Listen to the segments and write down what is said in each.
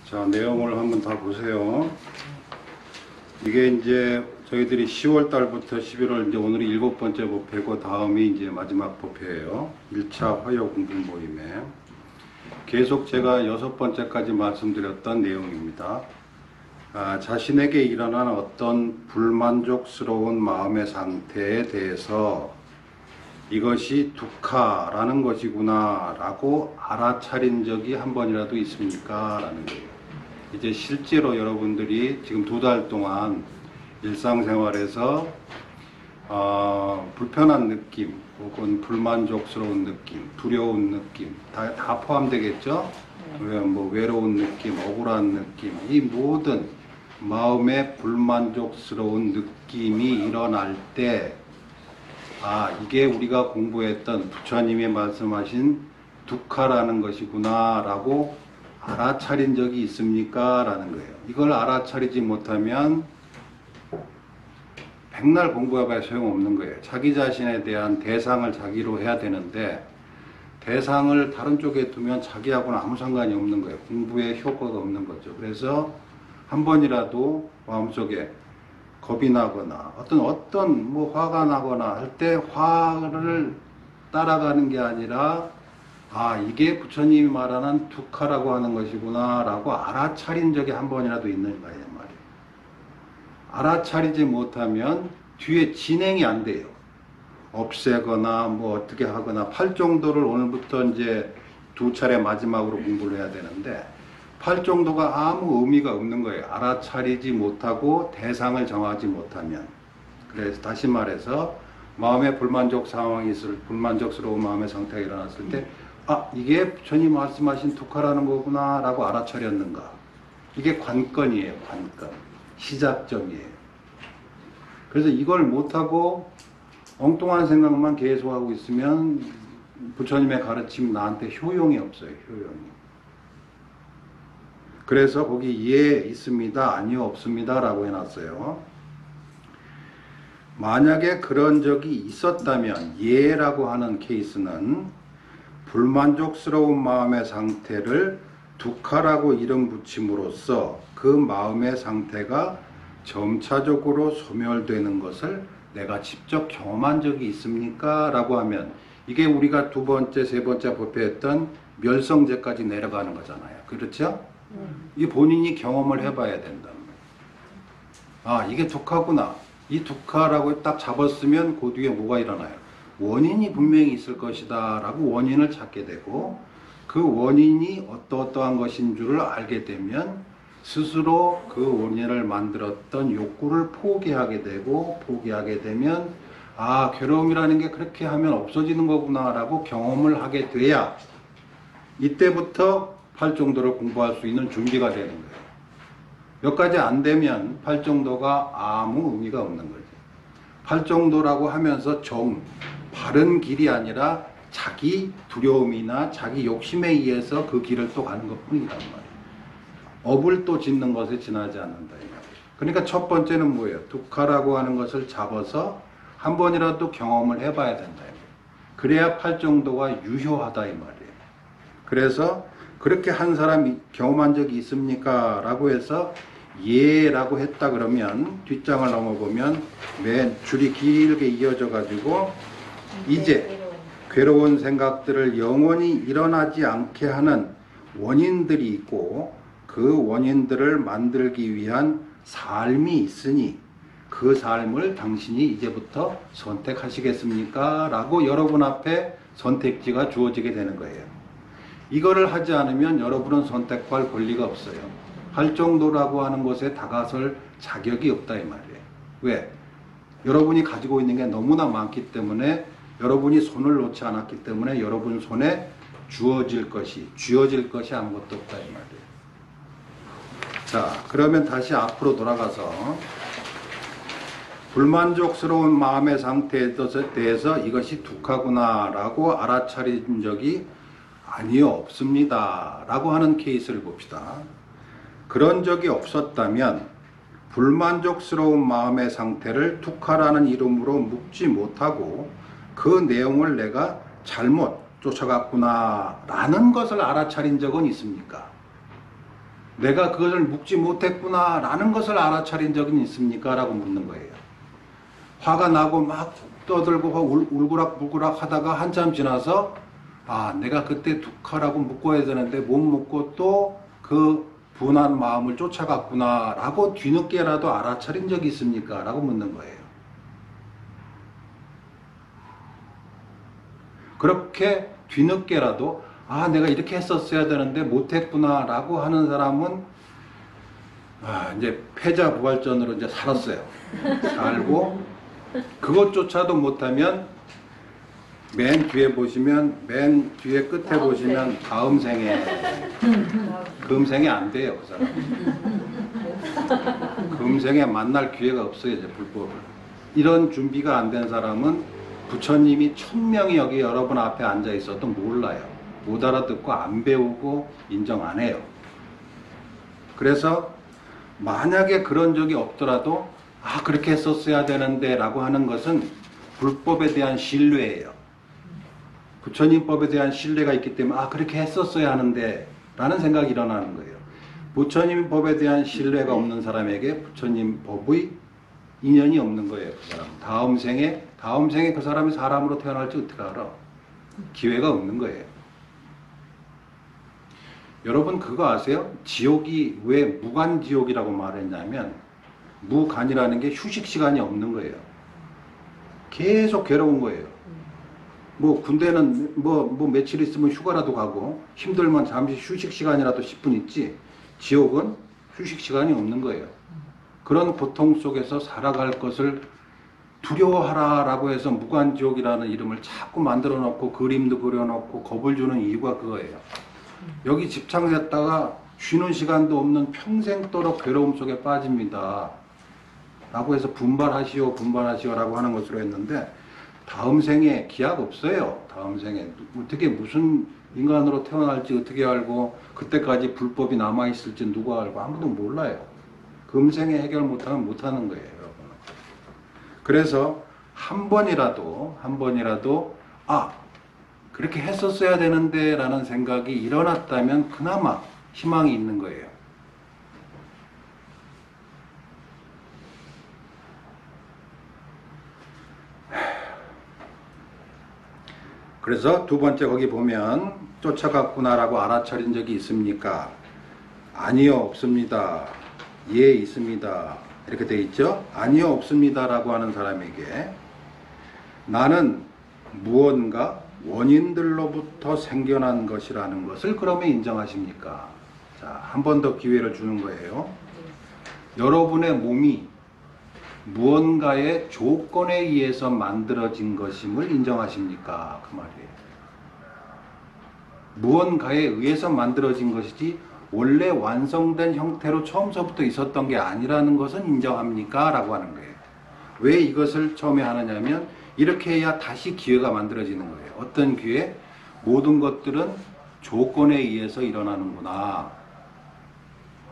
자, 내용을 한번 다 보세요. 이게 이제 저희들이 10월 달부터 11월, 이제 오늘이 7번째 법회고 다음이 이제 마지막 법회예요. 1차 화요 공부 모임에. 계속 제가 6번째까지 말씀드렸던 내용입니다. 자신에게 일어난 어떤 불만족스러운 마음의 상태에 대해서 이것이 두카라는 것이구나 라고 알아차린 적이 한 번이라도 있습니까? 라는 거예요. 이제 실제로 여러분들이 지금 2달 동안 일상생활에서 불편한 느낌 혹은 불만족스러운 느낌, 두려운 느낌 다 포함되겠죠? 뭐 외로운 느낌, 억울한 느낌, 이 모든 마음의 불만족스러운 느낌이 일어날 때 이게 우리가 공부했던 부처님이 말씀하신 두카라는 것이구나 라고 알아차린 적이 있습니까? 라는 거예요. 이걸 알아차리지 못하면 백날 공부해봐야 소용없는 거예요. 자기 자신에 대한 대상을 자기로 해야 되는데 대상을 다른 쪽에 두면 자기하고는 아무 상관이 없는 거예요. 공부에 효과가 없는 거죠. 그래서 한 번이라도 마음속에 겁이 나거나 어떤 뭐 화가 나거나 할 때 화를 따라가는 게 아니라 이게 부처님이 말하는 두카라고 하는 것이구나 라고 알아차린 적이 한 번이라도 있는가 말이에요. 알아차리지 못하면 뒤에 진행이 안 돼요. 없애거나 뭐 어떻게 하거나 8정도를 오늘부터 이제 2차례 마지막으로 공부를 해야 되는데 8정도가 아무 의미가 없는 거예요. 알아차리지 못하고 대상을 정하지 못하면. 그래서 다시 말해서 마음의 불만족스러운 마음의 상태가 일어났을 때 이게 부처님 말씀하신 두카라는 거구나 라고 알아차렸는가. 이게 관건이에요. 관건. 시작점이에요. 그래서 이걸 못하고 엉뚱한 생각만 계속하고 있으면 부처님의 가르침 나한테 효용이 없어요. 효용이. 그래서 거기 예 있습니다, 아니요 없습니다 라고 해놨어요. 만약에 그런 적이 있었다면 예라고 하는 케이스는 불만족스러운 마음의 상태를 두카라고 이름 붙임으로써 그 마음의 상태가 점차적으로 소멸되는 것을 내가 직접 경험한 적이 있습니까? 라고 하면 이게 우리가 2번째, 3번째 법회했던 멸성제까지 내려가는 거잖아요. 그렇죠? 이 본인이 경험을 해봐야 된다. 이게 두카구나. 이 두카라고 딱 잡았으면 그 뒤에 뭐가 일어나요? 원인이 분명히 있을 것이다 라고 원인을 찾게 되고 그 원인이 어떠한 것인 줄을 알게 되면 스스로 그 원인을 만들었던 욕구를 포기하게 되고 포기하게 되면 괴로움이라는 게 그렇게 하면 없어지는 거구나 라고 경험을 하게 돼야 이때부터 8정도를 공부할 수 있는 준비가 되는 거예요. 몇 가지 안 되면 8정도가 아무 의미가 없는 거죠. 8정도라고 하면서 바른 길이 아니라 자기 두려움이나 자기 욕심에 의해서 그 길을 또 가는 것 뿐이란 말이에요. 업을 또 짓는 것에 지나지 않는다. 그러니까 첫 번째는 뭐예요? 두카라고 하는 것을 잡아서 한 번이라도 경험을 해봐야 된다. 그래야 8정도가 유효하다 이 말이에요. 그래서 그렇게 한 사람이 경험한 적이 있습니까? 라고 해서 예 라고 했다 그러면 뒷장을 넘어보면 맨 줄이 길게 이어져 가지고 이제 괴로운 생각들을 영원히 일어나지 않게 하는 원인들이 있고 그 원인들을 만들기 위한 삶이 있으니 그 삶을 당신이 이제부터 선택하시겠습니까? 라고 여러분 앞에 선택지가 주어지게 되는 거예요. 이거를 하지 않으면 여러분은 선택할 권리가 없어요. 8정도라고 하는 곳에 다가설 자격이 없다 이 말이에요. 왜? 여러분이 가지고 있는 게 너무나 많기 때문에 여러분이 손을 놓지 않았기 때문에 여러분 손에 쥐어질 것이 아무것도 없다 이 말이에요. 자, 그러면 다시 앞으로 돌아가서 불만족스러운 마음의 상태에 대해서 이것이 두카구나 라고 알아차린 적이 아니요 없습니다 라고 하는 케이스를 봅시다. 그런 적이 없었다면 불만족스러운 마음의 상태를 두카라는 이름으로 묶지 못하고 그 내용을 내가 잘못 쫓아갔구나 라는 것을 알아차린 적은 있습니까? 내가 그것을 묵지 못했구나 라는 것을 알아차린 적은 있습니까? 라고 묻는 거예요. 화가 나고 막 떠들고 울그락불그락 하다가 한참 지나서 아, 내가 그때 두카라고 묶어야 되는데 못 묶고 또 그 분한 마음을 쫓아갔구나 라고 뒤늦게라도 알아차린 적이 있습니까? 라고 묻는 거예요. 그렇게 뒤늦게라도 아, 내가 이렇게 했었어야 되는데 못했구나 라고 하는 사람은 아, 이제 패자부활전으로 이제 살았어요. 살고 그것조차도 못하면 맨 뒤에 보시면 맨 뒤에 끝에 보시면 다음 생에 금생에 안 돼요. 그 사람 금생에 만날 기회가 없어요. 이제 불법을. 이런 준비가 안 된 사람은 부처님이 1000명이 여기 여러분 앞에 앉아 있어도 몰라요. 못 알아듣고 안 배우고 인정 안 해요. 그래서 만약에 그런 적이 없더라도 아, 그렇게 했었어야 되는데 라고 하는 것은 불법에 대한 신뢰예요. 부처님 법에 대한 신뢰가 있기 때문에 아, 그렇게 했었어야 하는데 라는 생각이 일어나는 거예요. 부처님 법에 대한 신뢰가 없는 사람에게 부처님 법의 인연이 없는 거예요. 그 사람 다음 생에 그 사람이 사람으로 태어날지 어떻게 알아? 기회가 없는 거예요. 여러분 그거 아세요? 지옥이 왜 무간지옥이라고 말했냐면 무간이라는 게 휴식 시간이 없는 거예요. 계속 괴로운 거예요. 뭐 군대는 뭐 며칠 있으면 휴가라도 가고 힘들면 잠시 휴식 시간이라도 10분 있지, 지옥은 휴식 시간이 없는 거예요. 그런 고통 속에서 살아갈 것을 두려워하라라고 해서 무간지옥이라는 이름을 자꾸 만들어 놓고 그림도 그려놓고 겁을 주는 이유가 그거예요. 여기 집착했다가 쉬는 시간도 없는 평생도록 괴로움 속에 빠집니다 라고 해서 분발하시오라고 하는 것으로 했는데 다음 생에 기약 없어요. 다음 생에 어떻게 무슨 인간으로 태어날지 어떻게 알고 그때까지 불법이 남아있을지 누가 알고 아무도 몰라요. 금생에 해결 못하면 못하는 거예요. 여러분. 그래서 한 번이라도 아, 그렇게 했었어야 되는데 라는 생각이 일어났다면 그나마 희망이 있는 거예요. 그래서 두 번째 거기 보면 쫓아갔구나라고 알아차린 적이 있습니까? 아니요, 없습니다. 예, 있습니다. 이렇게 돼 있죠? 아니요, 없습니다라고 하는 사람에게 나는 무언가 원인들로부터 생겨난 것이라는 것을 그러면 인정하십니까? 자, 한 번 더 기회를 주는 거예요. 여러분의 몸이 무언가의 조건에 의해서 만들어진 것임을 인정하십니까? 그 말이에요. 무언가에 의해서 만들어진 것이지 원래 완성된 형태로 처음서부터 있었던 게 아니라는 것은 인정합니까? 라고 하는 거예요. 왜 이것을 처음에 하느냐면 이렇게 해야 다시 기회가 만들어지는 거예요. 어떤 기회? 모든 것들은 조건에 의해서 일어나는구나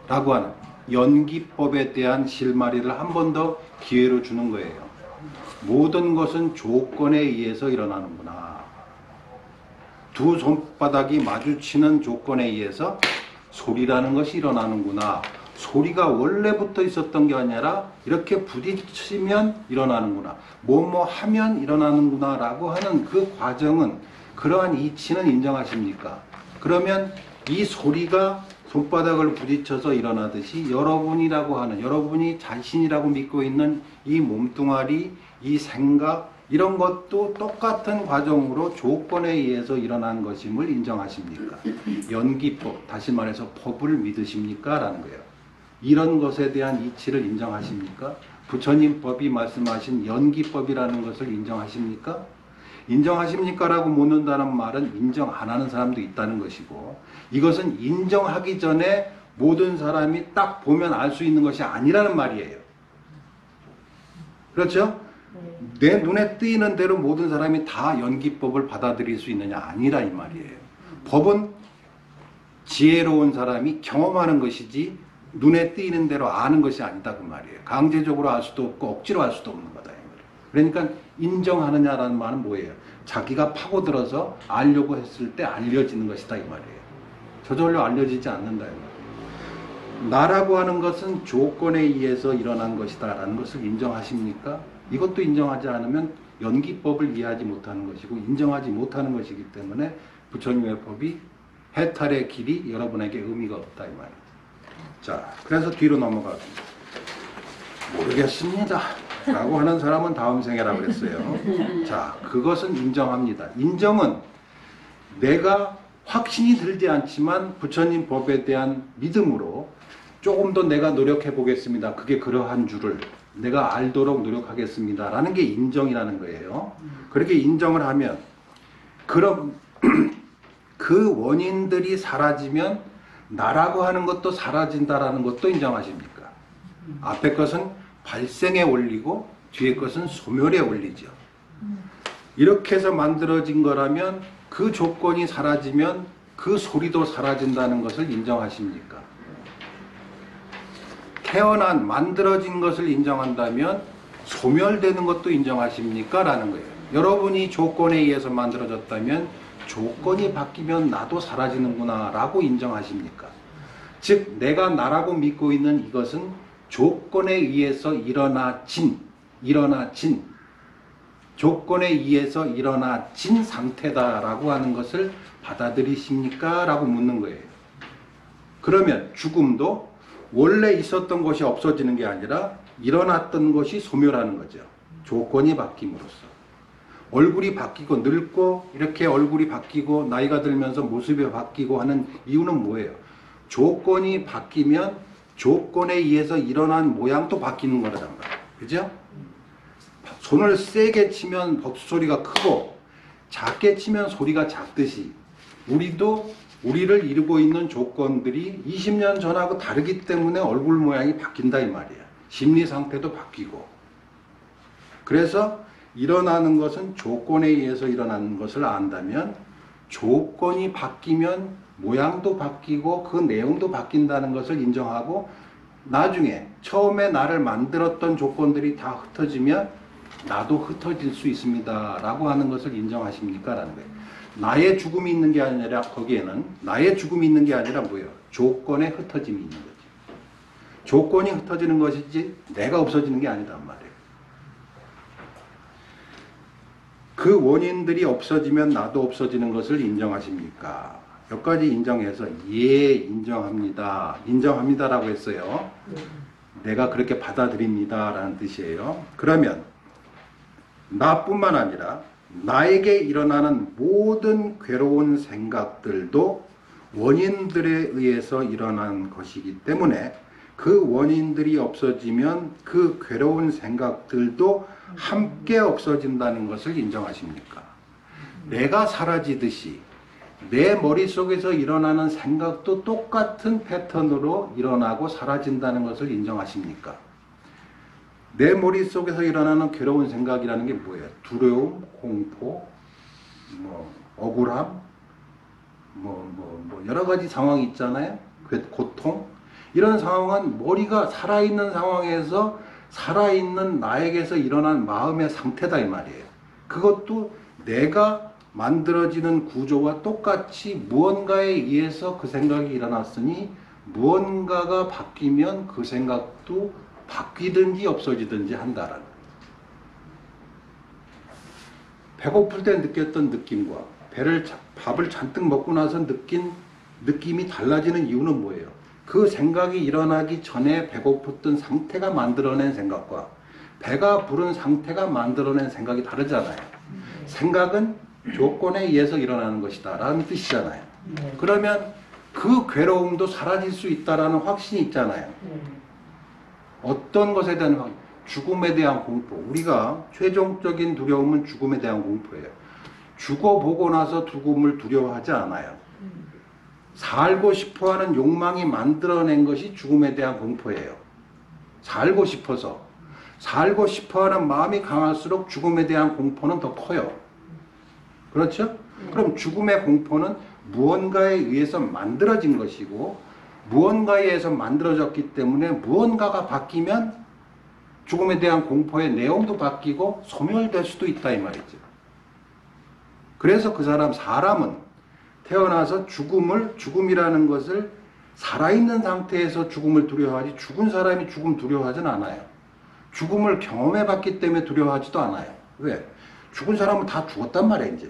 라고 하는 연기법에 대한 실마리를 한 번 더 기회로 주는 거예요. 모든 것은 조건에 의해서 일어나는구나. 두 손바닥이 마주치는 조건에 의해서 소리라는 것이 일어나는구나. 소리가 원래부터 있었던 게 아니라 이렇게 부딪히면 일어나는구나. 뭐뭐 하면 일어나는구나 라고 하는 그 과정은, 그러한 이치는 인정하십니까? 그러면 이 소리가 손바닥을 부딪혀서 일어나듯이 여러분이라고 하는, 여러분이 자신이라고 믿고 있는 이 몸뚱아리, 이 생각, 이런 것도 똑같은 과정으로 조건에 의해서 일어난 것임을 인정하십니까? 연기법, 다시 말해서 법을 믿으십니까? 라는 거예요. 이런 것에 대한 이치를 인정하십니까? 부처님 법이 말씀하신 연기법이라는 것을 인정하십니까? 인정하십니까? 라고 묻는다는 말은 인정 안 하는 사람도 있다는 것이고, 이것은 인정하기 전에 모든 사람이 딱 보면 알 수 있는 것이 아니라는 말이에요. 그렇죠? 내 눈에 띄는 대로 모든 사람이 다 연기법을 받아들일 수 있느냐? 아니라 이 말이에요. 법은 지혜로운 사람이 경험하는 것이지 눈에 띄는 대로 아는 것이 아니다 그 말이에요. 강제적으로 알 수도 없고 억지로 할 수도 없는 거다 이 말이에요. 그러니까 인정하느냐라는 말은 뭐예요? 자기가 파고들어서 알려고 했을 때 알려지는 것이다 이 말이에요. 저절로 알려지지 않는다 이 말이에요. 나라고 하는 것은 조건에 의해서 일어난 것이다 라는 것을 인정하십니까? 이것도 인정하지 않으면 연기법을 이해하지 못하는 것이고 인정하지 못하는 것이기 때문에 부처님의 법이 해탈의 길이 여러분에게 의미가 없다 이 말이에요. 자, 그래서 뒤로 넘어가겠습니다. 모르겠습니다 라고 하는 사람은 다음 생애라고 그랬어요. 자, 그것은 인정합니다. 인정은 내가 확신이 들지 않지만 부처님 법에 대한 믿음으로 조금 더 내가 노력해 보겠습니다. 그게 그러한 줄을 내가 알도록 노력하겠습니다 라는 게 인정이라는 거예요. 그렇게 인정을 하면 그럼 그 원인들이 사라지면 나라고 하는 것도 사라진다라는 것도 인정하십니까? 앞에 것은 발생에 올리고 뒤에 것은 소멸에 올리죠. 이렇게 해서 만들어진 거라면 그 조건이 사라지면 그 소리도 사라진다는 것을 인정하십니까? 태어난 만들어진 것을 인정한다면 소멸되는 것도 인정하십니까? 라는 거예요. 여러분이 조건에 의해서 만들어졌다면 조건이 바뀌면 나도 사라지는구나 라고 인정하십니까? 즉 내가 나라고 믿고 있는 이것은 조건에 의해서 일어나진 조건에 의해서 일어나진 상태다라고 하는 것을 받아들이십니까? 라고 묻는 거예요. 그러면 죽음도 원래 있었던 것이 없어지는 게 아니라 일어났던 것이 소멸하는 거죠. 조건이 바뀜으로써. 얼굴이 바뀌고 늙고 이렇게 얼굴이 바뀌고 나이가 들면서 모습이 바뀌고 하는 이유는 뭐예요? 조건이 바뀌면 조건에 의해서 일어난 모양도 바뀌는 거란 말이에요. 그죠? 손을 세게 치면 소리가 크고 작게 치면 소리가 작듯이 우리를 이루고 있는 조건들이 20년 전하고 다르기 때문에 얼굴 모양이 바뀐다 이 말이에요. 심리 상태도 바뀌고. 그래서 일어나는 것은 조건에 의해서 일어나는 것을 안다면 조건이 바뀌면 모양도 바뀌고 그 내용도 바뀐다는 것을 인정하고 나중에 처음에 나를 만들었던 조건들이 다 흩어지면 나도 흩어질 수 있습니다 라고 하는 것을 인정하십니까? 라는 거예요. 나의 죽음이 있는 게 아니라 거기에는 나의 죽음이 있는 게 아니라 뭐예요? 조건의 흩어짐이 있는 거지. 조건이 흩어지는 것이지 내가 없어지는 게 아니단 말이에요. 그 원인들이 없어지면 나도 없어지는 것을 인정하십니까? 여기까지 인정해서 예 인정합니다. 인정합니다라고 했어요. 내가 그렇게 받아들입니다 라는 뜻이에요. 그러면 나뿐만 아니라 나에게 일어나는 모든 괴로운 생각들도 원인들에 의해서 일어난 것이기 때문에 그 원인들이 없어지면 그 괴로운 생각들도 함께 없어진다는 것을 인정하십니까? 내가 사라지듯이 내 머릿속에서 일어나는 생각도 똑같은 패턴으로 일어나고 사라진다는 것을 인정하십니까? 내 머릿속에서 일어나는 괴로운 생각이라는 게 뭐예요? 두려움, 공포, 억울함, 여러 가지 상황이 있잖아요. 고통. 이런 상황은 머리가 살아있는 상황에서 살아있는 나에게서 일어난 마음의 상태다 이 말이에요. 그것도 내가 만들어지는 구조와 똑같이 무언가에 의해서 그 생각이 일어났으니 무언가가 바뀌면 그 생각도 바뀌든지 없어지든지 한다라는. 배고플 때 느꼈던 느낌과 밥을 잔뜩 먹고 나서 느낀 느낌이 달라지는 이유는 뭐예요? 그 생각이 일어나기 전에 배고팠던 상태가 만들어낸 생각과 배가 부른 상태가 만들어낸 생각이 다르잖아요. 생각은 조건에 의해서 일어나는 것이다 라는 뜻이잖아요. 그러면 그 괴로움도 사라질 수 있다라는 확신이 있잖아요. 어떤 것에 대한 확신? 죽음에 대한 공포. 우리가 최종적인 두려움은 죽음에 대한 공포예요. 죽어보고 나서 죽음을 두려워하지 않아요. 살고 싶어하는 욕망이 만들어낸 것이 죽음에 대한 공포예요. 살고 싶어서. 살고 싶어하는 마음이 강할수록 죽음에 대한 공포는 더 커요. 그렇죠? 그럼 죽음의 공포는 무언가에 의해서 만들어진 것이고 무언가에 의해서 만들어졌기 때문에 무언가가 바뀌면 죽음에 대한 공포의 내용도 바뀌고 소멸될 수도 있다 이 말이죠. 그래서 사람은 태어나서 죽음이라는 것을 살아있는 상태에서 죽음을 두려워하지 죽은 사람이 죽음 두려워하진 않아요. 죽음을 경험해봤기 때문에 두려워하지도 않아요. 왜? 죽은 사람은 다 죽었단 말이에요. 이제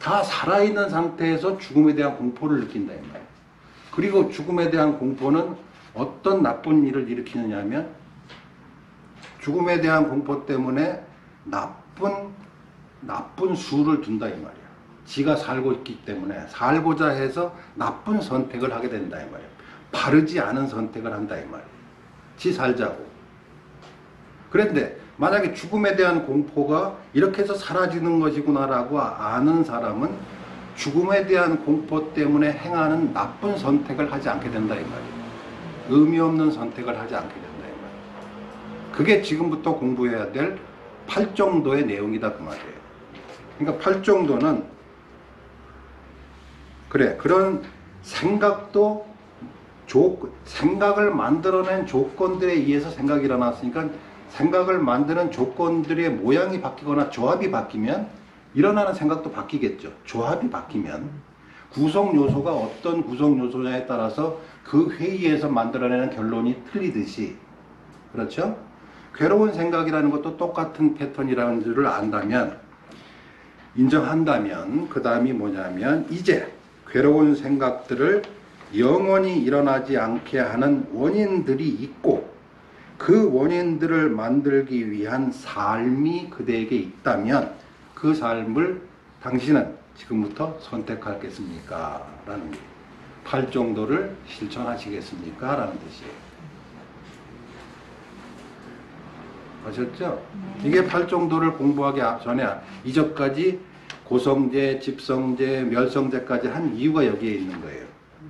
다 살아있는 상태에서 죽음에 대한 공포를 느낀다 이 말이에요. 그리고 죽음에 대한 공포는 어떤 나쁜 일을 일으키느냐 하면 죽음에 대한 공포 때문에 나쁜 수를 둔다 이 말이에요. 지가 살고 있기 때문에 살고자 해서 나쁜 선택을 하게 된다 이 말이에요. 바르지 않은 선택을 한다 이 말이에요. 지 살자고. 그런데 만약에 죽음에 대한 공포가 이렇게 해서 사라지는 것이구나라고 아는 사람은 죽음에 대한 공포 때문에 행하는 나쁜 선택을 하지 않게 된다 이 말이에요. 의미 없는 선택을 하지 않게 된다 이 말이에요. 그게 지금부터 공부해야 될 8정도의 내용이다 그 말이에요. 그러니까 8정도는 그래 그런 생각도 생각을 만들어낸 조건들에 의해서 생각이 일어났으니까 생각을 만드는 조건들의 모양이 바뀌거나 조합이 바뀌면 일어나는 생각도 바뀌겠죠. 조합이 바뀌면 구성 요소가 어떤 구성 요소냐에 따라서 그 회의에서 만들어내는 결론이 틀리듯이 그렇죠? 괴로운 생각이라는 것도 똑같은 패턴이라는 줄을 안다면 인정한다면 그 다음이 뭐냐면 이제 괴로운 생각들을 영원히 일어나지 않게 하는 원인들이 있고 그 원인들을 만들기 위한 삶이 그대에게 있다면 그 삶을 당신은 지금부터 선택하겠습니까? 라는 게 8정도를 실천하시겠습니까? 라는 뜻이에요. 아셨죠? 이게 8정도를 공부하기 전에 이전까지 고성제, 집성제, 멸성제까지 한 이유가 여기에 있는 거예요.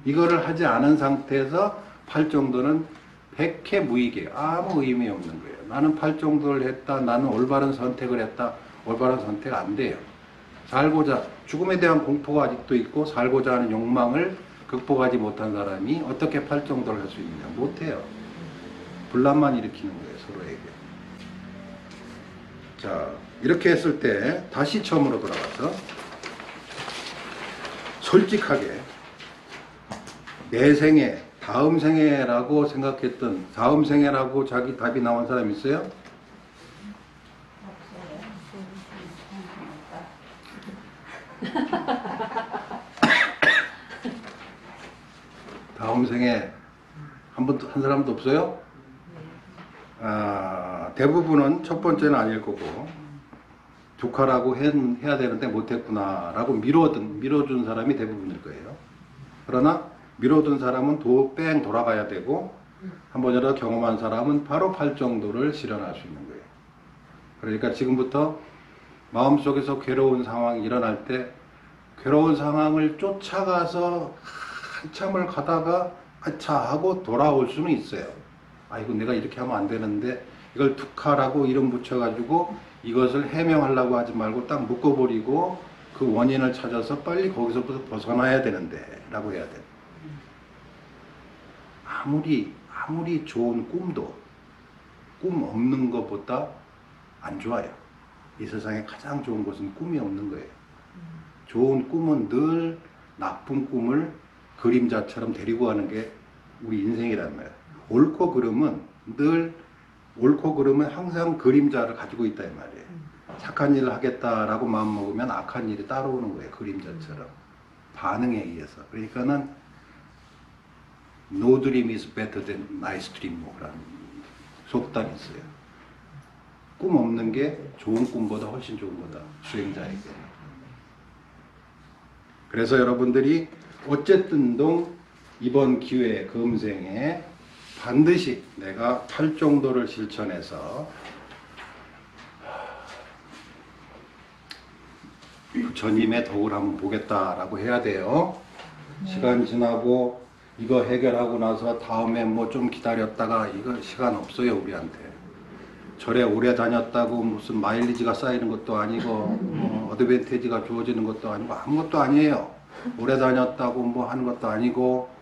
이거를 하지 않은 상태에서 8정도는 백해 무익이에요. 아무 의미 없는 거예요. 나는 8정도를 했다. 나는 올바른 선택을 했다. 올바른 선택 안 돼요. 살고자, 죽음에 대한 공포가 아직도 있고 살고자 하는 욕망을 극복하지 못한 사람이 어떻게 8정도를 할 수 있느냐. 못해요. 분란만 일으키는 거예요. 서로에게. 자, 이렇게 했을 때 다시 처음으로 돌아가서 솔직하게 내 생에 다음 생애라고 생각했던 다음 생애라고 자기 답이 나온 사람 있어요? 다음 생에 한 사람도 없어요? 대부분은 첫 번째는 아닐 거고 조카라고 해야 되는데 못했구나라고 밀어준 사람이 대부분일 거예요. 그러나 밀어둔 사람은 뺑 돌아가야 되고 한 번이라도 경험한 사람은 바로 8정도를 실현할 수 있는 거예요. 그러니까 지금부터 마음속에서 괴로운 상황이 일어날 때 괴로운 상황을 쫓아가서 한참을 가다가 아차 하고 돌아올 수는 있어요. 아이고 내가 이렇게 하면 안 되는데 이걸 툭하라고 이름 붙여가지고 이것을 해명하려고 하지 말고 딱 묶어버리고 그 원인을 찾아서 빨리 거기서부터 벗어나야 되는데 라고 해야 돼요. 아무리 좋은 꿈도 꿈 없는 것보다 안 좋아요. 이 세상에 가장 좋은 것은 꿈이 없는 거예요. 좋은 꿈은 늘 나쁜 꿈을 그림자처럼 데리고 가는 게 우리 인생이란 말이에요. 옳고 그름은 항상 그림자를 가지고 있다 이 말이에요. 착한 일을 하겠다라고 마음먹으면 악한 일이 따라오는 거예요. 그림자처럼. 반응에 의해서. 그러니까는 No dream is better than nice dream 라는 속담이 있어요. 꿈 없는 게 좋은 꿈보다 훨씬 좋은 거다. 수행자에게. 그래서 여러분들이 어쨌든 이번 기회에 금생에 반드시 내가 8정도를 실천해서 부처님의 덕을 한번 보겠다라고 해야 돼요. 시간 지나고 이거 해결하고 나서 다음에 뭐 좀 기다렸다가 이거 시간 없어요 우리한테. 절에 오래 다녔다고 무슨 마일리지가 쌓이는 것도 아니고 뭐 어드밴티지가 주어지는 것도 아니고 아무것도 아니에요. 오래 다녔다고 뭐 하는 것도 아니고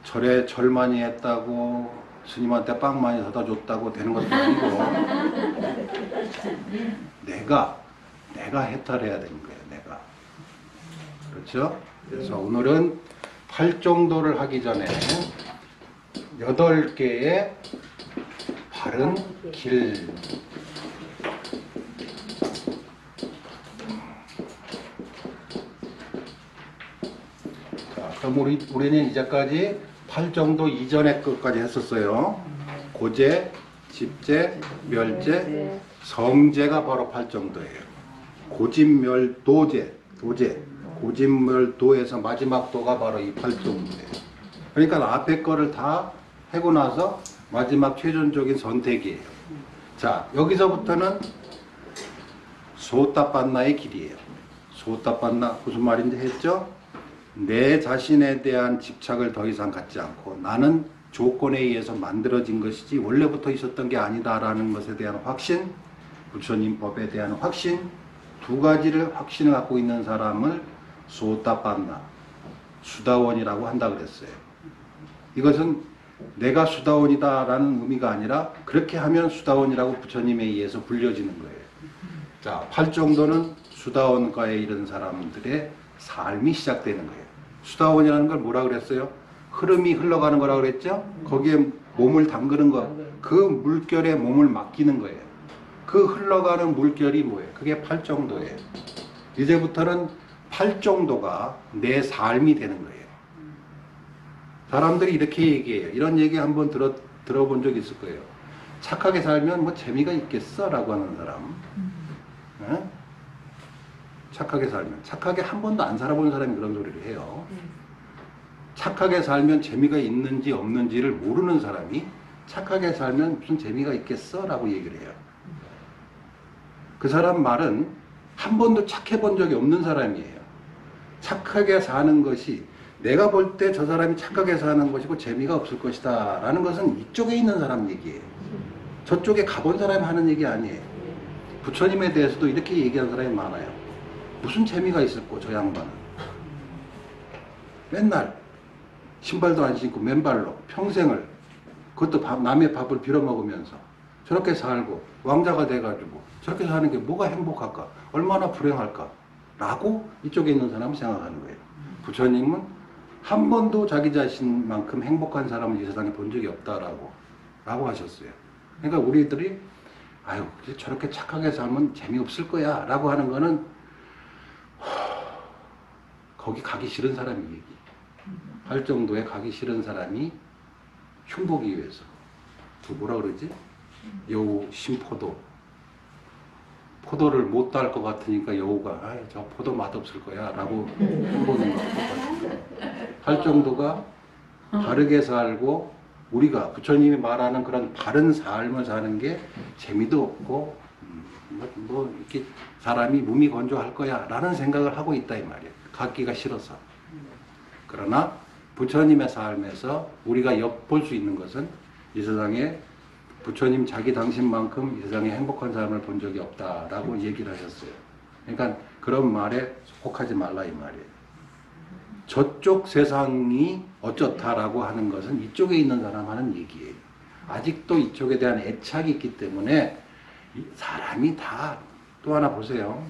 절에 절 많이 했다고 스님한테 빵 많이 사다 줬다고 되는 것도 아니고 내가 해탈해야 되는 거예요. 내가. 그렇죠? 그래서 오늘은 팔정도를 하기 전에 8개의 바른 길. 자, 그럼 우리는 이제까지 팔정도 이전의 것까지 했었어요. 고제, 집제, 멸제, 성제가 바로 팔정도예요. 고집멸도제, 고집멸도에서 마지막 도가 바로 이 팔정도예요. 그러니까 앞에 거를 다 하고 나서 마지막 최종적인 선택이에요. 자, 여기서부터는 소따빤나의 길이에요. 소따빤나 무슨 말인지 했죠? 내 자신에 대한 집착을 더 이상 갖지 않고 나는 조건에 의해서 만들어진 것이지 원래부터 있었던 게 아니다라는 것에 대한 확신, 부처님 법에 대한 확신, 두 가지를 확신을 갖고 있는 사람을 소따빤나, 수다원이라고 한다 그랬어요. 이것은 내가 수다원이다라는 의미가 아니라 그렇게 하면 수다원이라고 부처님에 의해서 불려지는 거예요. 자, 팔정도는 수다원가에 이른 사람들의 삶이 시작되는 거예요. 수다원이라는 걸 뭐라 그랬어요? 흐름이 흘러가는 거라 그랬죠? 거기에 몸을 담그는 것, 그 물결에 몸을 맡기는 거예요. 그 흘러가는 물결이 뭐예요? 그게 팔정도예요. 이제부터는 팔정도가 내 삶이 되는 거예요. 사람들이 이렇게 얘기해요. 이런 얘기 한번 들어본 적 있을 거예요. 착하게 살면 뭐 재미가 있겠어? 라고 하는 사람. 네? 착하게 살면. 착하게 한 번도 안 살아본 사람이 그런 소리를 해요. 착하게 살면 재미가 있는지 없는지를 모르는 사람이 착하게 살면 무슨 재미가 있겠어? 라고 얘기를 해요. 그 사람 말은 한 번도 착해 본 적이 없는 사람이에요. 착하게 사는 것이 내가 볼 때 저 사람이 착하게 사는 것이고 재미가 없을 것이다 라는 것은 이쪽에 있는 사람 얘기예요. 저쪽에 가본 사람이 하는 얘기 아니에요. 부처님에 대해서도 이렇게 얘기하는 사람이 많아요. 무슨 재미가 있을꼬 저 양반은. 맨날 신발도 안 신고 맨발로 평생을 그것도 남의 밥을 빌어먹으면서 저렇게 살고 왕자가 돼가지고 저렇게 사는 게 뭐가 행복할까? 얼마나 불행할까? 라고 이쪽에 있는 사람은 생각하는 거예요. 부처님은 한 번도 자기 자신만큼 행복한 사람을 이 세상에 본 적이 없다라고 하셨어요. 그러니까 우리들이 아유 저렇게 착하게 살면 재미없을 거야 라고 하는 거는 거기 가기 싫은 사람이 얘기. 할 정도에 가기 싫은 사람이 흉보기 위해서 그 뭐라 그러지? 여우 심포도 포도를 못 딸 것 같으니까 여우가 아이 저 포도 맛없을 거야 라고 흉보는 거하고 똑같아요. 할 정도가 바르게 살고 우리가 부처님이 말하는 그런 바른 삶을 사는 게 재미도 없고 뭐 이렇게 사람이 몸이 건조할 거야 라는 생각을 하고 있다 이 말이에요. 갖기가 싫어서. 그러나 부처님의 삶에서 우리가 엿볼 수 있는 것은 이 세상에 부처님 자기 당신만큼 이 세상에 행복한 사람을 본 적이 없다라고 얘기를 하셨어요. 그러니까 그런 말에 속하지 말라 이 말이에요. 저쪽 세상이 어쩌다라고 하는 것은 이쪽에 있는 사람 하는 얘기예요. 아직도 이쪽에 대한 애착이 있기 때문에 사람이 다 또 하나 보세요.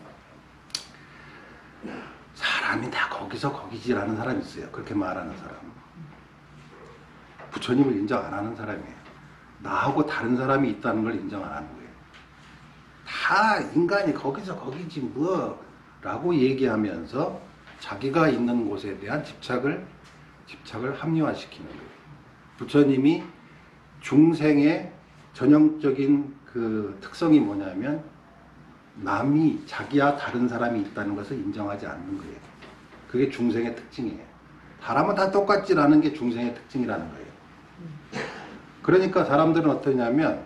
사람이 다 거기서 거기지라는 사람이 있어요. 그렇게 말하는 사람. 부처님을 인정 안 하는 사람이에요. 나하고 다른 사람이 있다는 걸 인정 안 하는 거예요. 다 인간이 거기서 거기지 뭐 라고 얘기하면서 자기가 있는 곳에 대한 집착을 합리화시키는 거예요. 부처님이 중생의 전형적인 그 특성이 뭐냐면 남이 자기와 다른 사람이 있다는 것을 인정하지 않는 거예요. 그게 중생의 특징이에요. 사람은 다 똑같지라는 게 중생의 특징이라는 거예요. 그러니까 사람들은 어떠냐면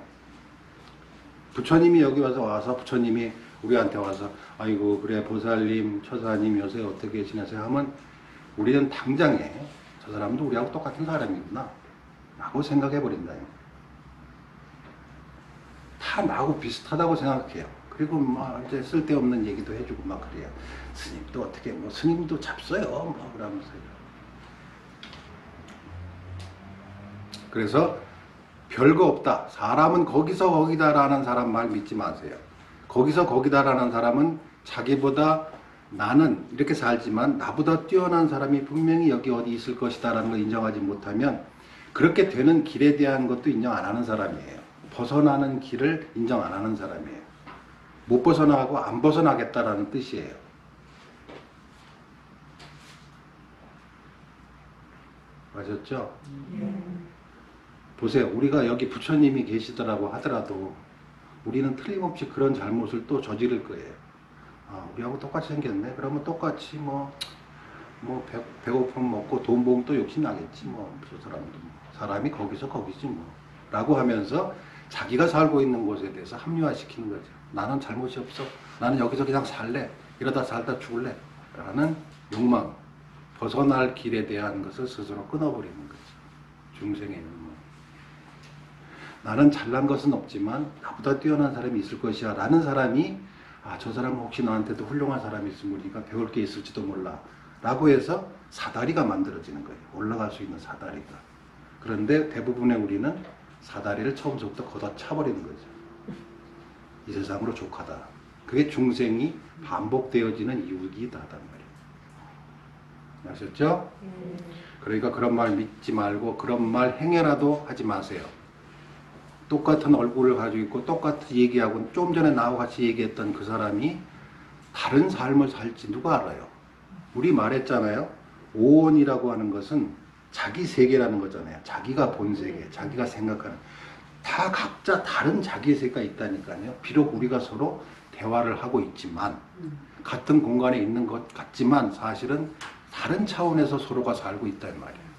부처님이 여기 와서 부처님이 우리한테 와서 아이고 그래 보살님 처사님 요새 어떻게 지내세요 하면 우리는 당장에 저 사람도 우리하고 똑같은 사람이구나 라고 생각해 버린다. 다 나하고 비슷하다고 생각해요. 그리고 막 이제 쓸데없는 얘기도 해주고 막 그래요. 스님도 어떻게 뭐 스님도 잡숴요 뭐 그러면서요. 그래서 별거 없다. 사람은 거기서 거기다라는 사람 말 믿지 마세요. 거기서 거기다라는 사람은 자기보다 나는 이렇게 살지만 나보다 뛰어난 사람이 분명히 여기 어디 있을 것이다 라는 걸 인정하지 못하면 그렇게 되는 길에 대한 것도 인정 안 하는 사람이에요. 벗어나는 길을 인정 안 하는 사람이에요. 못 벗어나고 안 벗어나겠다라는 뜻이에요. 아셨죠? 보세요. 우리가 여기 부처님이 계시더라고 하더라도 우리는 틀림없이 그런 잘못을 또 저지를 거예요. 아, 우리하고 똑같이 생겼네. 그러면 똑같이 배고프면 먹고 돈 벌면 또 욕심 나겠지 저 사람도 사람이 거기서 거기지 라고 하면서 자기가 살고 있는 곳에 대해서 합리화시키는 거죠. 나는 잘못이 없어. 나는 여기서 그냥 살래. 이러다 살다 죽을래. 라는 욕망, 벗어날 길에 대한 것을 스스로 끊어버리는 거죠. 중생의 욕망. 나는 잘난 것은 없지만 나보다 뛰어난 사람이 있을 것이야 라는 사람이 저 사람은 혹시 나한테도 훌륭한 사람이 있으면 우리가 배울 게 있을지도 몰라 라고 해서 사다리가 만들어지는 거예요. 올라갈 수 있는 사다리가. 그런데 대부분의 우리는 사다리를 처음부터 걷어차버리는 거죠. 이 세상으로 족하다. 그게 중생이 반복되어지는 이유이기도 하단 말이에요. 아셨죠? 그러니까 그런 말 믿지 말고 그런 말 행여라도 하지 마세요. 똑같은 얼굴을 가지고 있고 똑같이 얘기하고 좀 전에 나하고 같이 얘기했던 그 사람이 다른 삶을 살지 누가 알아요? 우리 말했잖아요. 오온이라고 하는 것은 자기 세계라는 거잖아요. 자기가 본 세계, 자기가 생각하는 다 각자 다른 자기 세계가 있다니까요. 비록 우리가 서로 대화를 하고 있지만 같은 공간에 있는 것 같지만 사실은 다른 차원에서 서로가 살고 있단 말이에요.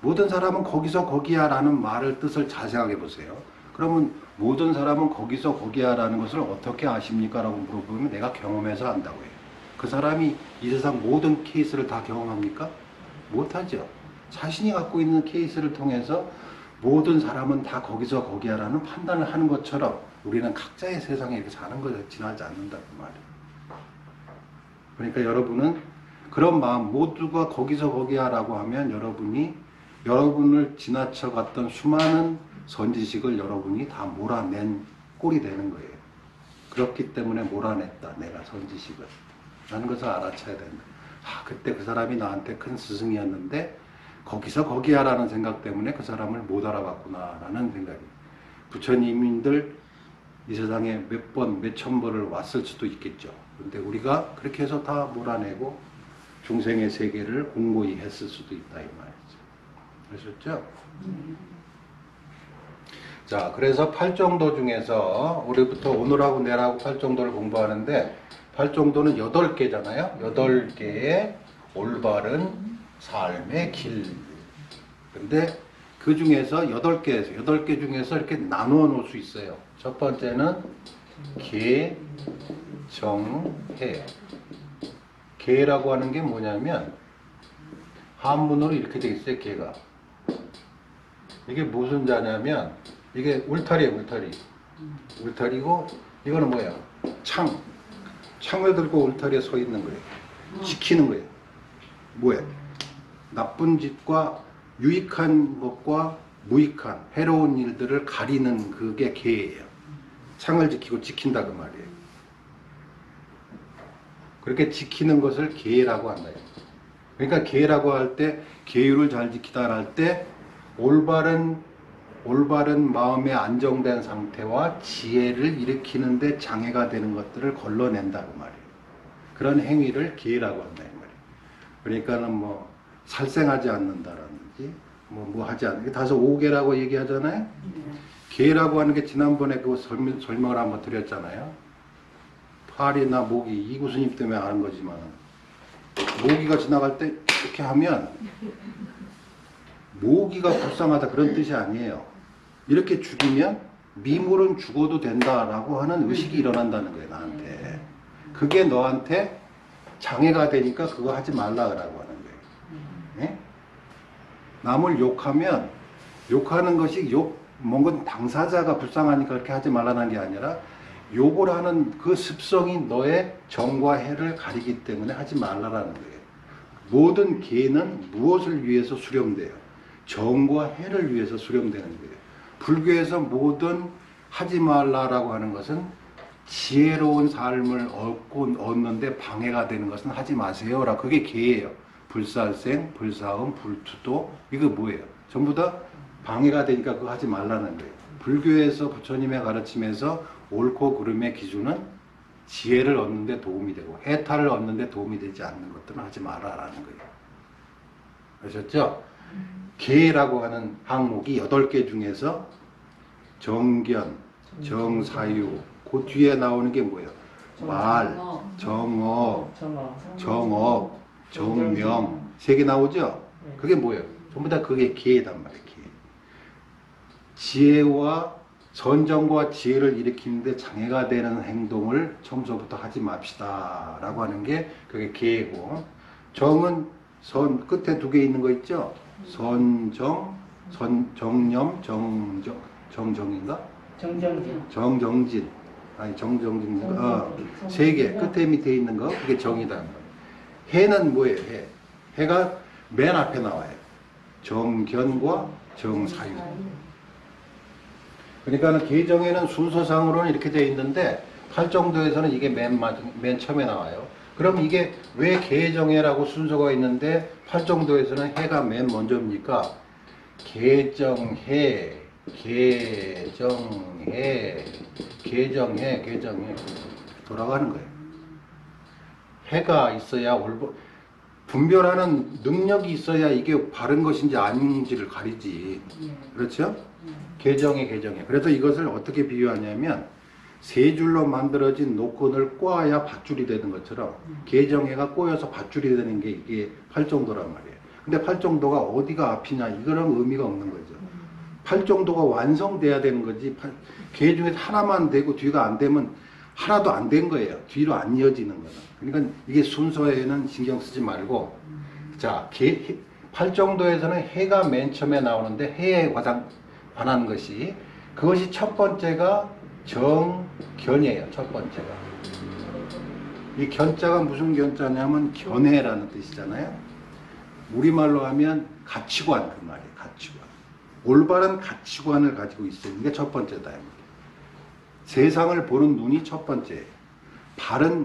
모든 사람은 거기서 거기야 라는 말을 뜻을 잘 생각해 보세요. 그러면 모든 사람은 거기서 거기야 라는 것을 어떻게 아십니까? 라고 물어보면 내가 경험해서 안다고 해요. 그 사람이 이 세상 모든 케이스를 다 경험합니까? 못하죠. 자신이 갖고 있는 케이스를 통해서 모든 사람은 다 거기서 거기야 라는 판단을 하는 것처럼 우리는 각자의 세상에 이렇게 사는 것에 지나지 않는다고 말이에요. 그러니까 여러분은 그런 마음 모두가 거기서 거기야 라고 하면 여러분을 지나쳐갔던 수많은 선지식을 여러분이 다 몰아낸 꼴이 되는 거예요. 그렇기 때문에 몰아냈다. 내가 선지식을. 라는 것을 알아차야 된다. 그때 그 사람이 나한테 큰 스승이었는데 거기서 거기야 라는 생각 때문에 그 사람을 못 알아봤구나 라는 생각이. 부처님들 이 세상에 몇 번, 몇 천 번을 왔을 수도 있겠죠. 근데 우리가 그렇게 해서 다 몰아내고 중생의 세계를 공고히 했을 수도 있다 이 말이죠. 아셨죠? 자, 그래서 팔정도 중에서 우리부터 오늘하고 내일하고 팔정도를 공부하는데 팔정도는 8개잖아요. 8개의 올바른 삶의 길. 근데 그 중에서 8개 중에서 이렇게 나누어 놓을 수 있어요. 첫 번째는 계, 정, 해. 계라고 하는 게 뭐냐면 한문으로 이렇게 돼 있어요. 계가. 이게 무슨 자냐면 이게 울타리예요. 울타리고 이거는 뭐예요? 창을 들고 울타리에 서 있는 거예요. 지키는 거예요. 뭐예요? 나쁜 짓과 유익한 것과 무익한 해로운 일들을 가리는 그게 계예요. 창을 지키고 지킨다 그 말이에요. 그렇게 지키는 것을 계라고 한다. 그러니까 계라고 할 때 계율을 잘 지키다 할 때 올바른 마음의 안정된 상태와 지혜를 일으키는데 장애가 되는 것들을 걸러낸다고 말이에요. 그런 행위를 계라고 한다 이 말이에요. 그러니까는 살생하지 않는다라든지 하지 않는 게 다소 오계라고 얘기하잖아요. 계라고 하는 게 지난번에 그 설명을 한번 드렸잖아요. 파리나 모기 이구스님 때문에 아는 거지만 모기가 지나갈 때 이렇게 하면 모기가 불쌍하다 그런 뜻이 아니에요. 이렇게 죽이면 미물은 죽어도 된다라고 하는 의식이 일어난다는 거예요. 나한테. 그게 너한테 장애가 되니까 그거 하지 말라고 하는 거예요. 네? 남을 욕하면 욕하는 것이 뭔가 당사자가 불쌍하니까 그렇게 하지 말라는 게 아니라 욕을 하는 그 습성이 너의 정과 해를 가리기 때문에 하지 말라라는 거예요. 모든 계는 무엇을 위해서 수렴돼요? 정과 해를 위해서 수렴되는 거예요. 불교에서 모든 하지 말라라고 하는 것은 지혜로운 삶을 얻는데 방해가 되는 것은 하지 마세요. 라 그게 계예요. 불살생, 불사음, 불투도 이거 뭐예요? 전부 다 방해가 되니까 그거 하지 말라는 거예요. 불교에서 부처님의 가르침에서 옳고 그름의 기준은 지혜를 얻는데 도움이 되고 해탈을 얻는데 도움이 되지 않는 것들은 하지 말아라는 거예요. 아셨죠? 계라고 하는 항목이 8개 중에서 정견, 정사유, 그 뒤에 나오는 게 뭐예요? 말, 정어, 정업, 정명 3개 나오죠? 그게 뭐예요? 전부 다 그게 계단 말이에요. 계. 지혜와 선정과 지혜를 일으키는데 장애가 되는 행동을 처음부터 하지 맙시다 라고 하는 게 그게 계고, 정은 선 끝에 2개 있는 거 있죠? 선정, 정념, 정정인가? 정정진. 아니, 정정진. 3개. 끝에 밑에 있는 거, 그게 정이다. 해는 뭐예요? 해. 해가 맨 앞에 나와요. 정견과 정사유. 그러니까 계정에는 순서상으로는 이렇게 되어 있는데, 팔정도에서는 이게 맨 처음에 나와요. 그럼 이게 왜 계정해라고 순서가 있는데 팔정도에서는 해가 맨 먼저입니까? 계정해 돌아가는 거예요. 해가 있어야 분별하는 능력이 있어야 이게 바른 것인지 아닌지를 가리지. 그렇죠? 계정해. 그래서 이것을 어떻게 비유하냐면 3줄로 만들어진 노끈을 꼬아야 밧줄이 되는 것처럼 계정해가 꼬여서 밧줄이 되는 게 이게 팔정도란 말이에요. 근데 팔정도가 어디가 앞이냐 이거는 의미가 없는 거죠. 팔정도가 완성돼야 되는 거지. 계 중에서 하나만 되고 뒤가 안 되면 하나도 안 된 거예요. 뒤로 안 이어지는 거는. 그러니까 이게 순서에는 신경 쓰지 말고, 자, 팔정도에서는 해가 맨 처음에 나오는데 해에 관한 것이, 그것이 첫 번째가 정견이에요. 첫 번째가. 이 견자가 무슨 견자냐면 견해라는 뜻이잖아요. 우리말로 하면 가치관, 그 말이에요. 가치관. 올바른 가치관을 가지고 있는 게 첫 번째다. 세상을 보는 눈이 첫 번째예요.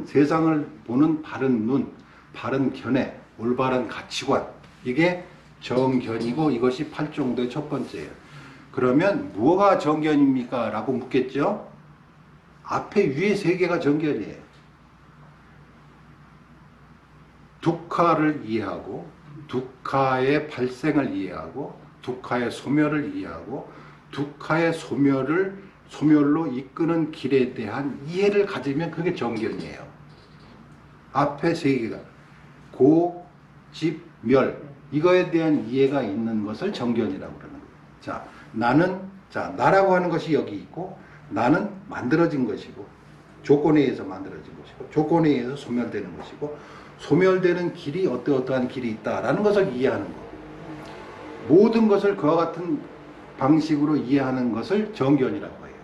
세상을 보는 바른 눈, 바른 견해, 올바른 가치관. 이게 정견이고 이것이 팔정도의 첫 번째예요. 그러면 뭐가 정견입니까? 라고 묻겠죠? 앞에 위에 3개가 정견이에요. 두카를 이해하고, 두카의 발생을 이해하고, 두카의 소멸을 이해하고, 두카의 소멸로 이끄는 길에 대한 이해를 가지면 그게 정견이에요. 앞에 3개가 고, 집, 멸, 이거에 대한 이해가 있는 것을 정견이라고 그러는 거예요. 나라고 하는 것이 여기 있고, 나는 만들어진 것이고, 조건에 의해서 만들어진 것이고, 조건에 의해서 소멸되는 것이고, 소멸되는 길이 어떠한 길이 있다라는 것을 이해하는 거. 모든 것을 그와 같은 방식으로 이해하는 것을 정견이라고 해요.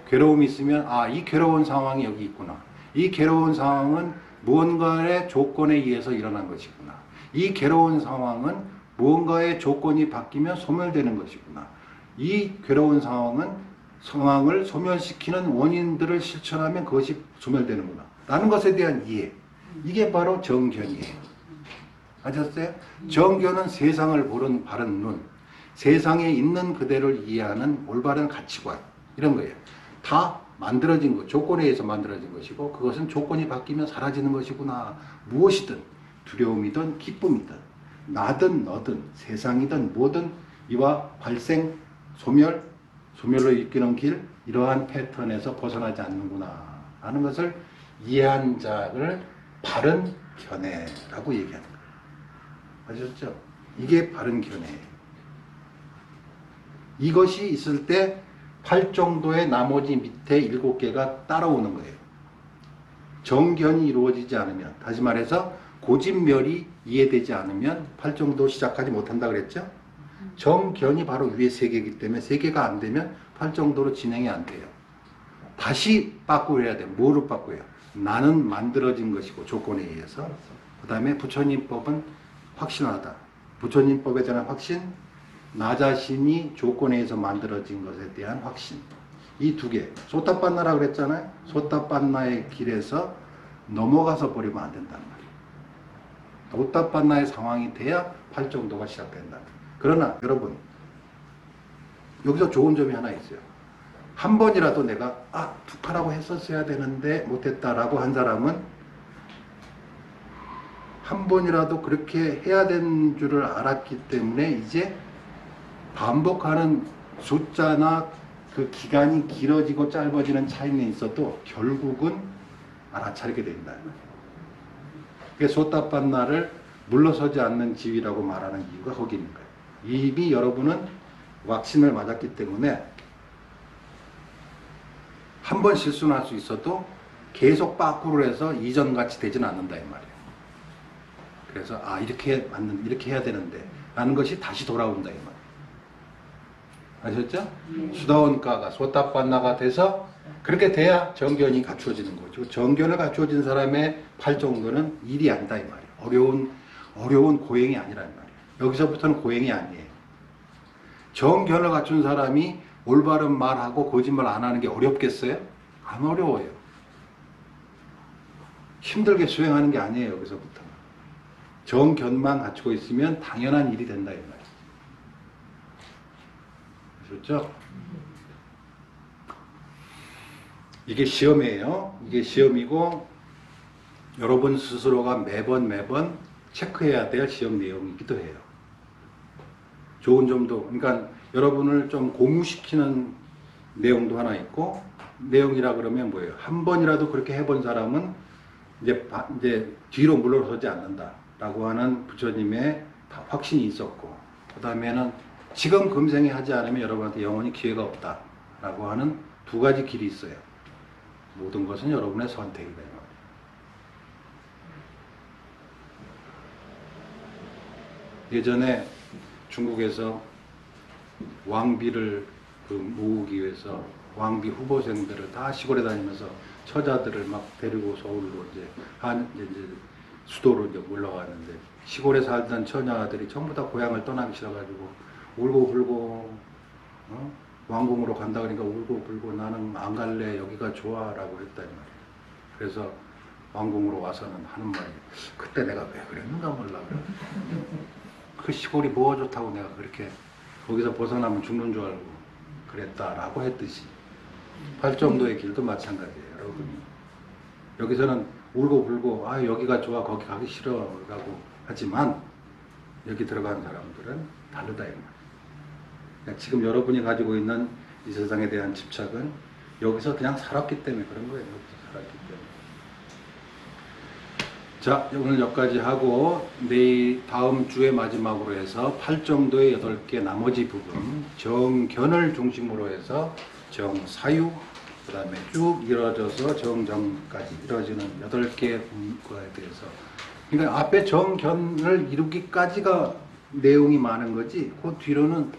괴로움이 있으면 이 괴로운 상황이 여기 있구나. 이 괴로운 상황은 무언가의 조건에 의해서 일어난 것이구나. 이 괴로운 상황은 무언가의 조건이 바뀌면 소멸되는 것이구나. 이 괴로운 상황을 소멸시키는 원인들을 실천하면 그것이 소멸되는구나 라는 것에 대한 이해, 이게 바로 정견이에요. 아셨어요? 정견은 세상을 보는 바른 눈, 세상에 있는 그대를 이해하는 올바른 가치관, 이런 거예요. 다 만들어진 것, 조건에 의해서 만들어진 것이고, 그것은 조건이 바뀌면 사라지는 것이구나. 무엇이든, 두려움이든 기쁨이든, 나든 너든 세상이든 뭐든 이와 발생, 소멸로 이끄는 길, 이러한 패턴에서 벗어나지 않는구나 하는 것을 이해한 자를 바른 견해라고 얘기하는 거예요. 아셨죠? 이게 바른 견해예요. 이것이 있을 때 팔정도의 나머지 밑에 7개가 따라오는 거예요. 정견이 이루어지지 않으면, 다시 말해서 고집멸이 이해되지 않으면 팔정도 시작하지 못한다 그랬죠? 정견이 바로 위에 3개이기 때문에 3개가 안 되면 팔정도로 진행이 안 돼요. 다시 바꾸어야 돼요. 뭐로 바꾸어요? 나는 만들어진 것이고 조건에 의해서. 그 다음에 부처님법은 확신하다. 부처님법에 대한 확신, 나 자신이 조건에 의해서 만들어진 것에 대한 확신. 이 두 개, 소타빤나라 그랬잖아요. 소타빤나의 길에서 넘어가서 버리면 안 된단 말이에요. 소타빤나의 상황이 돼야 팔정도가 시작된다. 그러나 여러분, 여기서 좋은 점이 하나 있어요. 한 번이라도 내가 두카라고 했었어야 되는데 못했다라고 한 사람은 한 번이라도 그렇게 해야 되는 줄을 알았기 때문에 이제 반복하는 숫자나 그 기간이 길어지고 짧아지는 차이는 있어도 결국은 알아차리게 된다. 그게 소타빤나를 물러서지 않는 지위라고 말하는 이유가 거기 있는 거예요. 이미 여러분은 왁신을 맞았기 때문에 한 번 실수는 할 수 있어도 계속 빠꾸를 해서 이전같이 되지는 않는다 이 말이에요. 그래서 이렇게 해야 되는데 라는 것이 다시 돌아온다 이 말이에요. 아셨죠? 수다원가가 소타빤나가 돼서 그렇게 돼야 정견이 갖추어지는 거죠. 정견을 갖추어진 사람의 팔정도는 일이 아니다 이 말이에요. 어려운 고행이 아니란 말이에요. 여기서부터는 고행이 아니에요. 정견을 갖춘 사람이 올바른 말하고 거짓말 안 하는 게 어렵겠어요? 안 어려워요. 힘들게 수행하는 게 아니에요. 여기서부터 정견만 갖추고 있으면 당연한 일이 된다 이 말이에요. 그렇죠? 이게 시험이에요. 이게 시험이고 여러분 스스로가 매번 체크해야 될 시험 내용이기도 해요. 좋은 점도, 그러니까 여러분을 좀 고무시키는 내용도 하나 있고, 내용이라 그러면 뭐예요? 한 번이라도 그렇게 해본 사람은 이제 뒤로 물러서지 않는다라고 하는 부처님의 확신이 있었고, 그 다음에는 지금 금생에 하지 않으면 여러분한테 영원히 기회가 없다라고 하는 두 가지 길이 있어요. 모든 것은 여러분의 선택이다. 예전에 중국에서 왕비를 모으기 위해서 왕비 후보생들을 다 시골에 다니면서 처자들을 막 데리고 서울로 이제 수도로 이제 올라왔는데, 시골에 살던 처녀들이 전부 다 고향을 떠나기 싫어가지고 울고 불고 왕궁으로 간다 그러니까 울고 불고 나는 안 갈래 여기가 좋아라고 했단 말이에요. 그래서 왕궁으로 와서는 하는 말이, 그때 내가 왜 그랬는가 몰라. 그 시골이 뭐가 좋다고 내가 그렇게 거기서 벗어나면 죽는 줄 알고 그랬다라고 했듯이 팔정도의 길도 마찬가지예요. 여러분, 여기서는 울고 불고 여기가 좋아 거기 가기 싫어라고 하지만 여기 들어간 사람들은 다르다 이 말이에요. 그러니까 지금 여러분이 가지고 있는 이 세상에 대한 집착은 여기서 그냥 살았기 때문에 그런 거예요. 여기서 살았기 때문에. 자, 오늘 여기까지 하고 내일 다음 주의 마지막으로 해서 팔정도의 8개 나머지 부분, 정견을 중심으로 해서 정사유, 그 다음에 쭉 이루어져서 정정까지 이루어지는 8개의 분과에 대해서, 그러니까 앞에 정견을 이루기까지가 내용이 많은 거지 그 뒤로는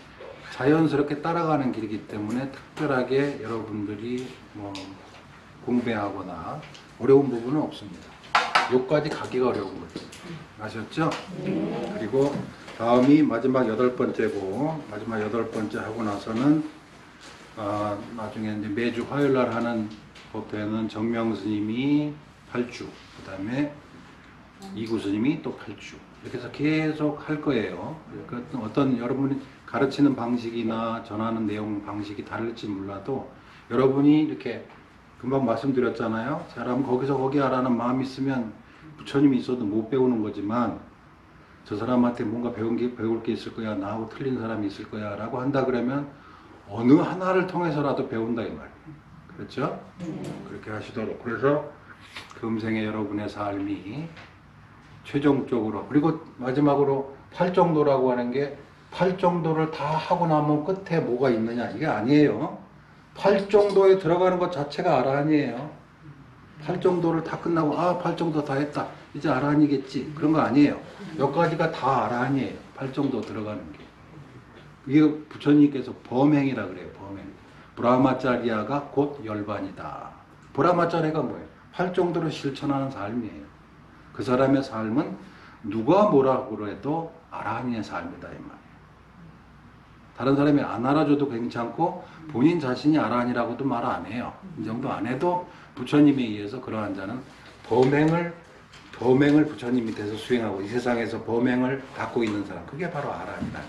자연스럽게 따라가는 길이기 때문에 특별하게 여러분들이 공부하거나 어려운 부분은 없습니다. 여기까지 가기가 어려운 거죠. 아셨죠? 그리고 다음이 마지막 8번째고, 마지막 8번째 하고 나서는 나중에 이제 매주 화요일 날 하는 법회는 정명 스님이 8주, 그 다음에 이구 스님이 또 8주, 이렇게 해서 계속 할 거예요. 그러니까 어떤 여러분이 가르치는 방식이나 전하는 내용 방식이 다를지 몰라도 여러분이 이렇게 금방 말씀드렸잖아요. 사람 거기서 거기 하라는 마음이 있으면 부처님이 있어도 못 배우는 거지만, 저 사람한테 뭔가 배울 게 있을 거야, 나하고 틀린 사람이 있을 거야 라고 한다 그러면 어느 하나를 통해서라도 배운다 이 말이에요. 그렇죠? 그렇게 하시도록. 그래서 금생의 여러분의 삶이 최종적으로, 그리고 마지막으로 팔정도라고 하는 게 팔정도를 다 하고 나면 끝에 뭐가 있느냐, 이게 아니에요. 팔정도에 들어가는 것 자체가 아라한이에요. 팔정도를 다 끝나고 팔정도 다 했다, 이제 아라한이겠지, 그런 거 아니에요. 여기까지가 다 아라한이에요. 팔정도 들어가는 게. 이게 부처님께서 범행이라 그래요. 범행. 브라마짜리아가 곧 열반이다. 브라마짜리가 뭐예요? 팔정도를 실천하는 삶이에요. 그 사람의 삶은 누가 뭐라고 해도 아라한의 삶이다 이 말이에요. 다른 사람이 안 알아줘도 괜찮고 본인 자신이 알아하니라고도 말 안 해요. 이 정도 안 해도 부처님에 의해서 그러한 자는 범행을 부처님 밑에서 수행하고 이 세상에서 범행을 닦고 있는 사람, 그게 바로 아라한이다.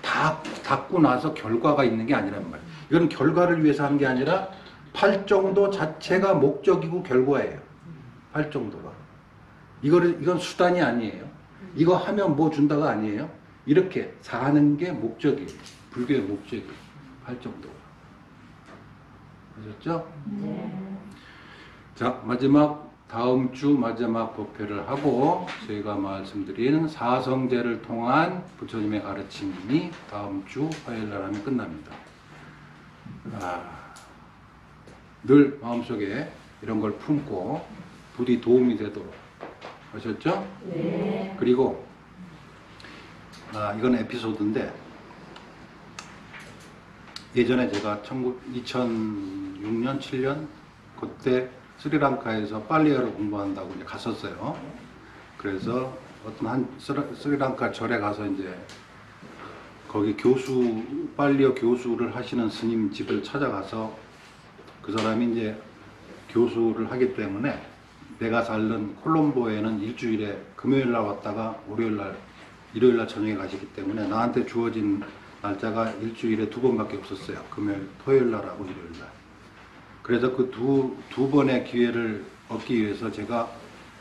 다 닦고 나서 결과가 있는 게 아니란 말이에요. 이건 결과를 위해서 하는 게 아니라 팔정도 자체가 목적이고 결과예요. 팔정도가. 이건 수단이 아니에요. 이거 하면 뭐 준다가 아니에요. 이렇게 사는 게 목적이에요. 불교의 목적이에요. 팔정도가. 아셨죠? 네. 자, 다음 주 마지막 법회를 하고 저희가 말씀드린 사성제를 통한 부처님의 가르침이 다음 주 화요일날 하면 끝납니다. 늘 마음속에 이런 걸 품고 부디 도움이 되도록. 아셨죠? 네. 그리고 이건 에피소드인데 예전에 제가 2006년, 7년 그때 스리랑카에서 빨리어를 공부한다고 이제 갔었어요. 그래서 어떤 스리랑카 절에 가서 이제 거기 빨리어 교수를 하시는 스님 집을 찾아가서 그 사람이 이제 교수를 하기 때문에 내가 살던 콜롬보에는 일주일에 금요일날 왔다가 일요일날 저녁에 가시기 때문에 나한테 주어진 날짜가 일주일에 2번밖에 없었어요. 금요일, 토요일날하고 일요일날. 그래서 그 두 번의 기회를 얻기 위해서 제가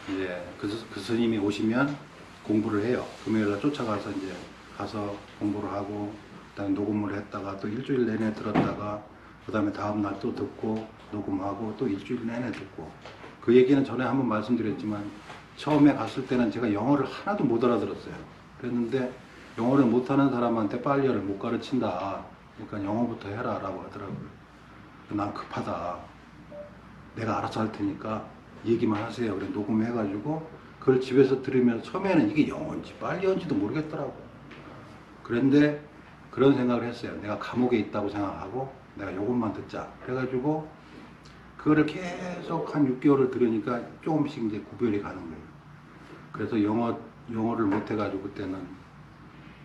이제 그 스님이 오시면 공부를 해요. 금요일날 쫓아가서 이제 가서 공부를 하고, 그다음에 녹음을 했다가 또 일주일 내내 들었다가, 그다음에 다음 날 또 듣고 녹음하고 또 일주일 내내 듣고. 그 얘기는 전에 한번 말씀드렸지만 처음에 갔을 때는 제가 영어를 하나도 못 알아들었어요. 그랬는데 영어를 못하는 사람한테 빨리어를 못 가르친다. 그러니까 영어부터 해라 라고 하더라고요. 난 급하다. 내가 알아서 할 테니까 얘기만 하세요. 그래 녹음해가지고 그걸 집에서 들으면 처음에는 이게 영어인지 빨리어인지도 모르겠더라고. 그런데 그런 생각을 했어요. 내가 감옥에 있다고 생각하고 내가 요것만 듣자. 그래가지고 그거를 계속 한 6개월을 들으니까 조금씩 이제 구별이 가는 거예요. 그래서 영어를 못해가지고 그때는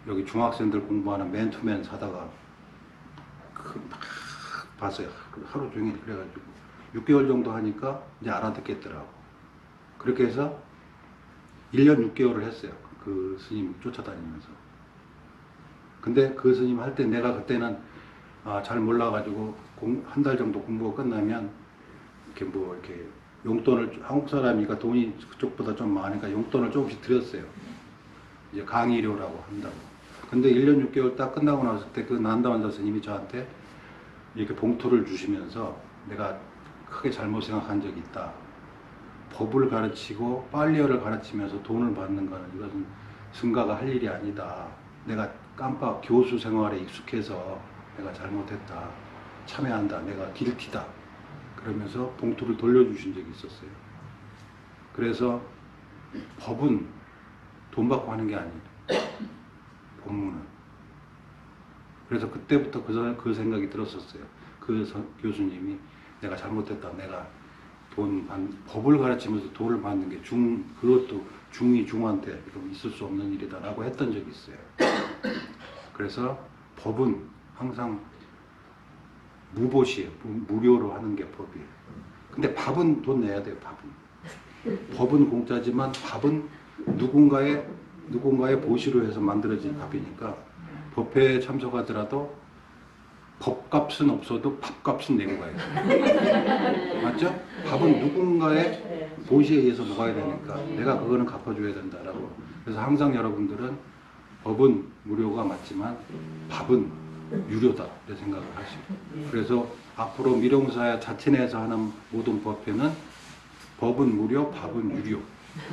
여기 중학생들 공부하는 맨투맨 사다가 막 봤어요. 하루 종일. 그래가지고 6개월 정도 하니까 이제 알아듣겠더라고. 그렇게 해서 1년 6개월을 했어요. 그 스님 쫓아다니면서. 근데 그 스님 할 때 내가 그때는 잘 몰라가지고 한 달 정도 공부가 끝나면 이렇게 용돈을, 한국 사람이니까 돈이 그쪽보다 좀 많으니까 용돈을 조금씩 드렸어요. 이제 강의료라고 한다고. 근데 1년 6개월 딱 끝나고 나서 때 그 난다완자 스님이 저한테 이렇게 봉투를 주시면서 내가 크게 잘못 생각한 적이 있다. 법을 가르치고 빨리어를 가르치면서 돈을 받는 거는 이것은 승가가 할 일이 아니다. 내가 깜빡 교수 생활에 익숙해서 내가 잘못했다. 참여한다. 내가 길티다. 그러면서 봉투를 돌려주신 적이 있었어요. 그래서 법은 돈 받고 하는 게 아니에요. 법문은. 그래서 그때부터 그 생각이 들었었어요. 그 교수님이 내가 잘못했다. 내가 법을 가르치면서 돈을 받는 게 그것도 중이 중한테 있을 수 없는 일이다 라고 했던 적이 있어요. 그래서 법은 항상 무보시에요. 무료로 하는 게 법이에요. 근데 밥은 돈 내야 돼요. 법은 공짜지만 밥은 누군가의 보시로 해서 만들어진 밥이니까 법회에 참석하더라도 법값은 없어도 밥값은 내고 가야 돼요. 맞죠? 밥은 누군가의 보시에 의해서 먹어야 되니까 내가 그거는 갚아줘야 된다라고. 그래서 항상 여러분들은 법은 무료가 맞지만 밥은 유료다 이렇게 생각을 하시고, 그래서 앞으로 미룡사야 자체 내에서 하는 모든 법회는 법은 무료, 밥은 유료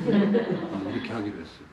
이렇게 하기로 했어요.